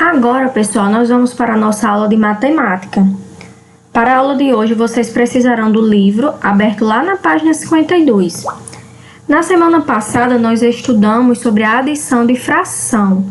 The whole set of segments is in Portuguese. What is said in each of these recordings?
Agora, pessoal, nós vamos para a nossa aula de matemática. Para a aula de hoje, vocês precisarão do livro aberto lá na página 52. Na semana passada, nós estudamos sobre a adição de fração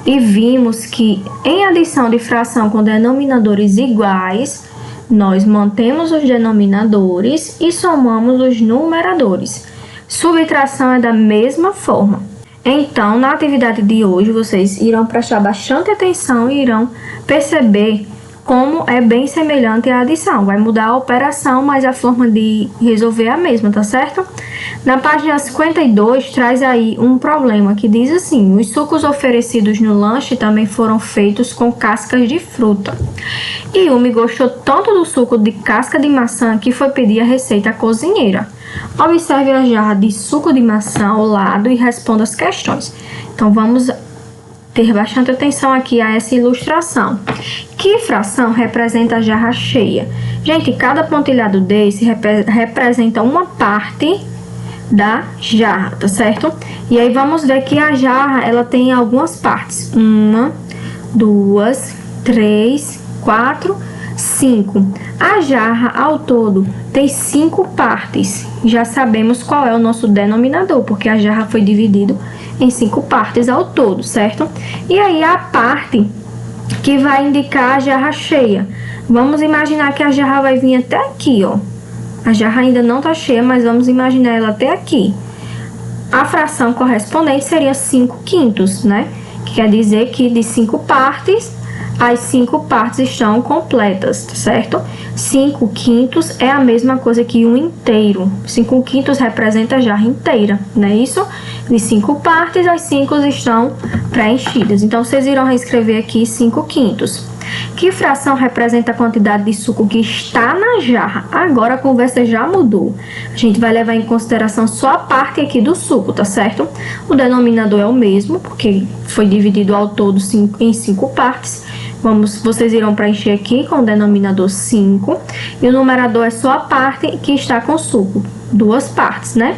e vimos que em adição de fração com denominadores iguais, nós mantemos os denominadores e somamos os numeradores. Subtração é da mesma forma. Então, na atividade de hoje, vocês irão prestar bastante atenção e irão perceber como é bem semelhante à adição. Vai mudar a operação, mas a forma de resolver é a mesma, tá certo? Na página 52, traz aí um problema que diz assim: os sucos oferecidos no lanche também foram feitos com cascas de fruta. Yumi gostou tanto do suco de casca de maçã que foi pedir a receita à cozinheira. Observe a jarra de suco de maçã ao lado e responda as questões. Então, vamos ter bastante atenção aqui a essa ilustração. Que fração representa a jarra cheia? Gente, cada pontilhado desse representa uma parte da jarra, tá certo? E aí, vamos ver que a jarra, ela tem algumas partes. 1, 2, 3, 4, 5. A jarra, ao todo, tem 5 partes. Já sabemos qual é o nosso denominador, porque a jarra foi dividida em 5 partes ao todo, certo? E aí, a parte que vai indicar a jarra cheia. Vamos imaginar que a jarra vai vir até aqui, ó. A jarra ainda não tá cheia, mas vamos imaginar ela até aqui. A fração correspondente seria 5/5, né? Que quer dizer que de 5 partes, as 5 partes estão completas, certo? 5/5 é a mesma coisa que 1 inteiro. 5/5 representa a jarra inteira, não é isso? De 5 partes, as 5 estão preenchidas. Então, vocês irão reescrever aqui 5/5. Que fração representa a quantidade de suco que está na jarra? Agora a conversa já mudou. A gente vai levar em consideração só a parte aqui do suco, tá certo? O denominador é o mesmo, porque foi dividido ao todo em 5 partes. Vocês irão preencher aqui com o denominador 5. E o numerador é só a parte que está com suco. 2 partes, né?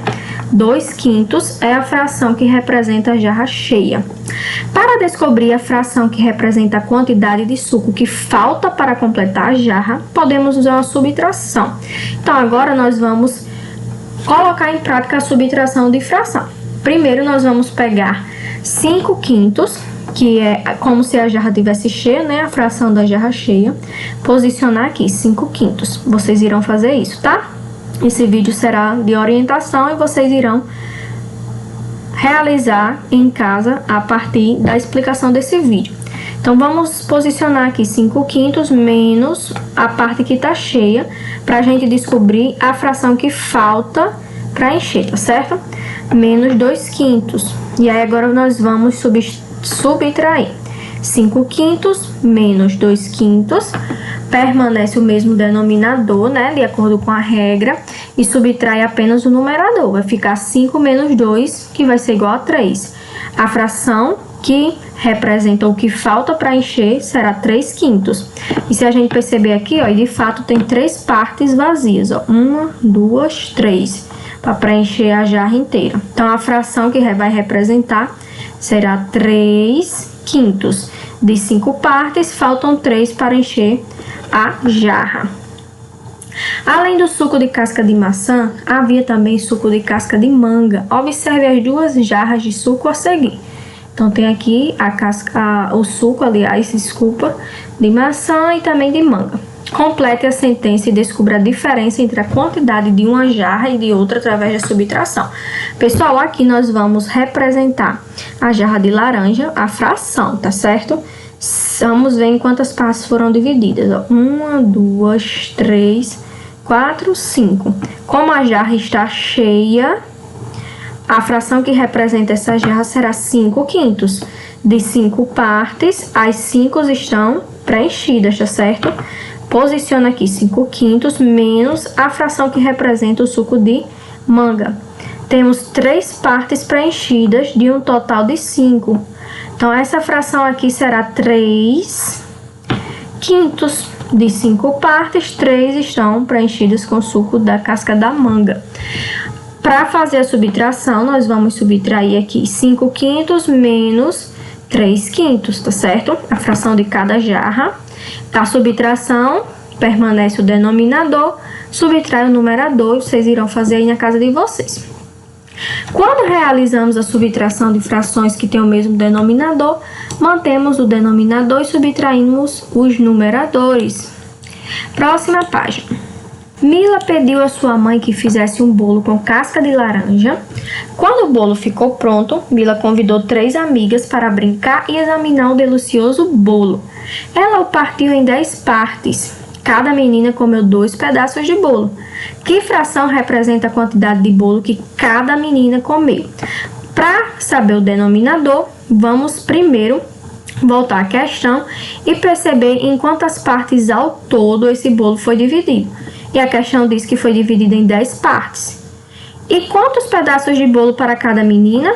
2/5 é a fração que representa a jarra cheia. Para descobrir a fração que representa a quantidade de suco que falta para completar a jarra, podemos usar uma subtração. Então, agora nós vamos colocar em prática a subtração de fração. Primeiro, nós vamos pegar 5/5, que é como se a jarra tivesse cheia, né? A fração da jarra cheia. Posicionar aqui 5/5. Vocês irão fazer isso, tá? Esse vídeo será de orientação e vocês irão realizar em casa a partir da explicação desse vídeo. Então, vamos posicionar aqui 5/5 menos a parte que tá cheia, pra gente descobrir a fração que falta para encher, tá certo? Menos 2/5. E aí, agora nós vamos subtrair. 5/5 menos 2/5, permanece o mesmo denominador, né, de acordo com a regra, e subtrai apenas o numerador. Vai ficar 5 menos 2, que vai ser igual a 3. A fração que representa o que falta para encher será 3/5. E se a gente perceber aqui, ó, de fato tem 3 partes vazias, ó. 1, 2, 3, para preencher a jarra inteira. Então, a fração que vai representar será 3/5. De 5 partes, faltam 3 para encher a jarra. Além do suco de casca de maçã, havia também suco de casca de manga. Observe as 2 jarras de suco a seguir. Então, tem aqui o suco, aliás, desculpa, de maçã e também de manga. Complete a sentença e descubra a diferença entre a quantidade de uma jarra e de outra através da subtração. Pessoal, aqui nós vamos representar a jarra de laranja, a fração, tá certo? Vamos ver em quantas partes foram divididas. 1, 2, 3, 4, 5. Como a jarra está cheia, a fração que representa essa jarra será 5/5. De 5 partes, as 5 estão preenchidas, tá certo? Posiciona aqui 5/5 menos a fração que representa o suco de manga. Temos 3 partes preenchidas de um total de 5. Então, essa fração aqui será 3/5. De 5 partes, 3 estão preenchidas com suco da casca da manga. Para fazer a subtração, nós vamos subtrair aqui 5/5 menos 3/5, tá certo? A fração de cada jarra. A subtração, permanece o denominador, subtrai o numerador, vocês irão fazer aí na casa de vocês. Quando realizamos a subtração de frações que têm o mesmo denominador, mantemos o denominador e subtraímos os numeradores. Próxima página. Mila pediu à sua mãe que fizesse um bolo com casca de laranja. Quando o bolo ficou pronto, Mila convidou 3 amigas para brincar e examinar o delicioso bolo. Ela o partiu em 10 partes. Cada menina comeu 2 pedaços de bolo. Que fração representa a quantidade de bolo que cada menina comeu? Para saber o denominador, vamos primeiro voltar à questão e perceber em quantas partes ao todo esse bolo foi dividido. E a questão diz que foi dividido em 10 partes. E quantos pedaços de bolo para cada menina?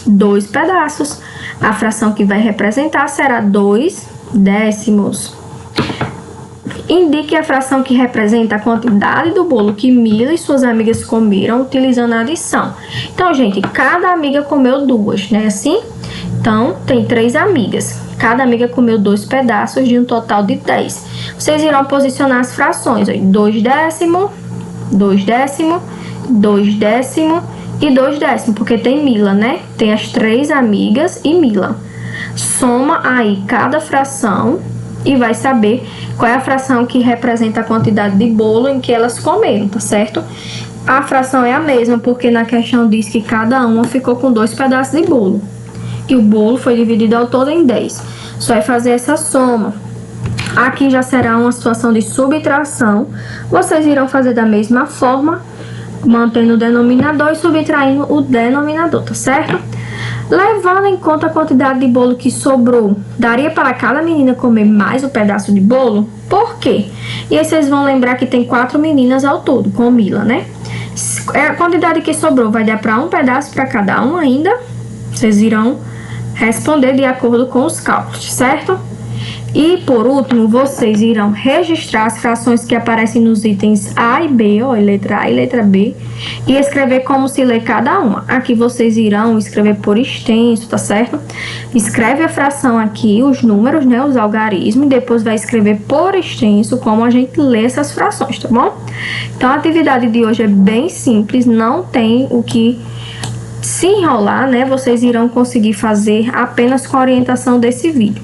2 pedaços. A fração que vai representar será 2/10. Indique a fração que representa a quantidade do bolo que Mila e suas amigas comeram utilizando a adição. Então, gente, cada amiga comeu 2, né? Assim? Então, tem 3 amigas. Cada amiga comeu 2 pedaços de um total de 10. Vocês irão posicionar as frações. 2/10, 2/10, 2/10 e 2/10, porque tem Mila, né? Tem as 3 amigas e Mila. Soma aí cada fração e vai saber qual é a fração que representa a quantidade de bolo em que elas comeram, tá certo? A fração é a mesma, porque na questão diz que cada uma ficou com 2 pedaços de bolo. E o bolo foi dividido ao todo em 10. Só é fazer essa soma. Aqui já será uma situação de subtração. Vocês irão fazer da mesma forma, mantendo o denominador e subtraindo o denominador, tá certo? Levando em conta a quantidade de bolo que sobrou, daria para cada menina comer mais um pedaço de bolo? Por quê? E aí vocês vão lembrar que tem 4 meninas ao todo, com Mila, né? A quantidade que sobrou vai dar para um pedaço para cada um ainda. Vocês irão responder de acordo com os cálculos, certo? E por último, vocês irão registrar as frações que aparecem nos itens A e B, ó, letra A e letra B, e escrever como se lê cada uma. Aqui vocês irão escrever por extenso, tá certo? Escreve a fração aqui, os números, né, os algarismos, e depois vai escrever por extenso como a gente lê essas frações, tá bom? Então a atividade de hoje é bem simples, não tem o que se enrolar, né? Vocês irão conseguir fazer apenas com a orientação desse vídeo.